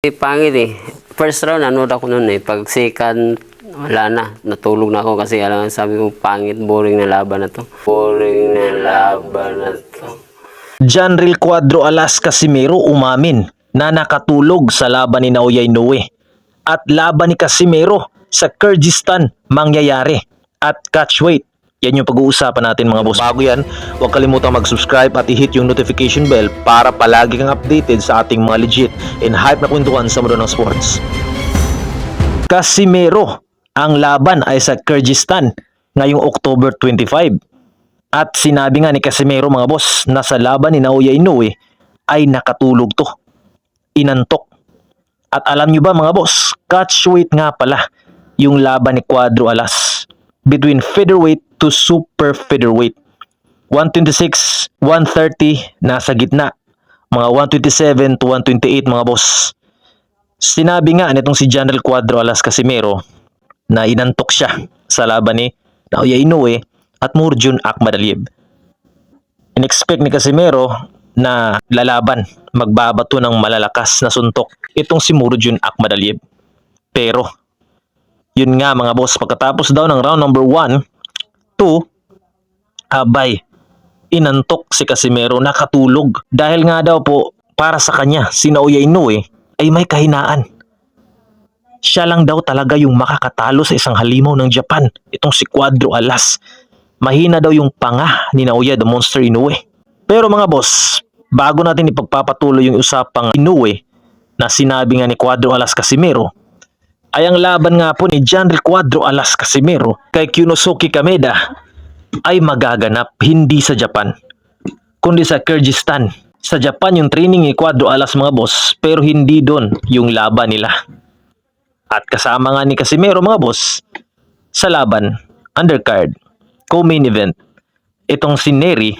Pangit eh. First round, nanood ako noon eh. Pag second, wala na. Natulog na ako kasi alam sabi ko, pangit, boring na laban na to. Boring na laban na to. Janril Cuadro Alas Casimero umamin na nakatulog sa laban ni Naoya Inoue at laban ni Casimero sa Kyrgyzstan mangyayari at catchweight. Yan yung pag-uusapan natin mga boss. Bago yan, huwag kalimutang mag-subscribe at i-hit yung notification bell para palagi kang updated sa ating mga legit and hype na kwentuhan sa mundo ng sports. Casimero, ang laban ay sa Kyrgyzstan ngayong October 25. At sinabi nga ni Casimero mga boss na sa laban ni Naoya Inoue ay nakatulog to. Inantok. At alam nyo ba mga boss, catchweight nga pala yung laban ni Cuadro Alas. Between featherweight to super featherweight. 126, 130 nasa gitna. Mga 127 to 128 mga boss. Sinabi nga nitong si Janril Cuadro Alas Casimero na inantok siya sa laban ni Naoya Inoue at Murjun Akhmadaliev. In-expect ni Casimero na lalaban, magbabato ng malalakas na suntok itong si Murjun Akhmadaliev. Pero yun nga mga boss, pagkatapos daw ng round number 1, 2, abay, inantok si Casimero, nakatulog. Dahil nga daw po, para sa kanya, si Naoya Inoue ay may kahinaan. Siya lang daw talaga yung makakatalo sa isang halimaw ng Japan, itong si Cuadro Alas. Mahina daw yung panga ni Naoya the Monster Inoue. Pero mga boss, bago natin ipagpapatuloy yung usapang Inoue na sinabi nga ni Cuadro Alas Casimero, ay ang laban nga po ni Janril Cuadro Alas Casimero kay Kyunosuke Kameda ay magaganap hindi sa Japan, kundi sa Kyrgyzstan. Sa Japan yung training ni Cuadro Alas mga boss, pero hindi doon yung laban nila. At kasama nga ni Casimero mga boss sa laban, undercard, co-main event, itong si Nery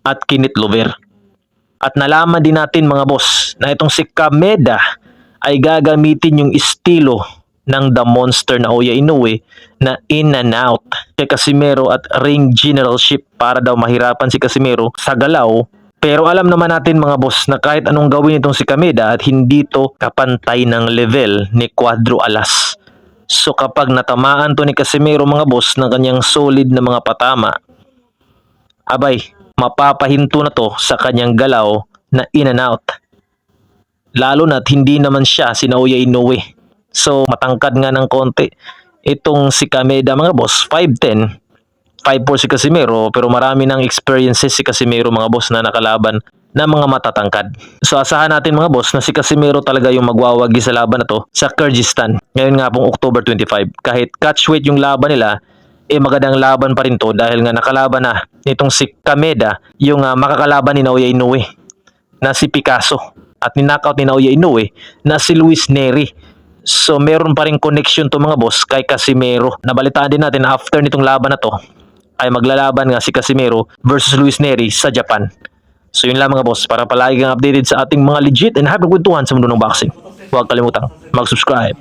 at Kenneth Lover. At nalaman din natin mga boss na itong si Kameda ay gagamitin yung estilo ng The Monster Naoya Inoue na in and out kay Casimero at ring generalship para daw mahirapan si Casimero sa galaw. Pero alam naman natin mga boss na kahit anong gawin itong si Kameda at hindi to kapantay ng level ni Cuadro Alas. So kapag natamaan to ni Casimero mga boss ng kanyang solid na mga patama, abay, mapapahinto na to sa kanyang galaw na in and out. Lalo na't hindi naman siya si Naoya Inoue. So matangkad nga ng konti itong si Kameda mga boss, 5'10", 5'4" si Casimero, pero marami ng experiences si Casimero mga boss na nakalaban na mga matatangkad. So asahan natin mga boss na si Casimero talaga yung magwawagi sa laban na to sa Kyrgyzstan. Ngayon nga pong October 25. Kahit catchweight yung laban nila, magandang laban pa rin to dahil nga nakalaban na nitong si Kameda yung makakalaban ni Naoya Inoue na si Picasso. At ninakaut ni Naoya Inoue na si Luis Nery. So meron pa rin connection to mga boss kay Casimero. Nabalitaan din natin na after nitong laban na to ay maglalaban nga si Casimero versus Luis Nery sa Japan. So yun lang mga boss, para palagi kang updated sa ating mga legit and hype na kwentuhan sa mundo ng boxing. Huwag kalimutang mag-subscribe.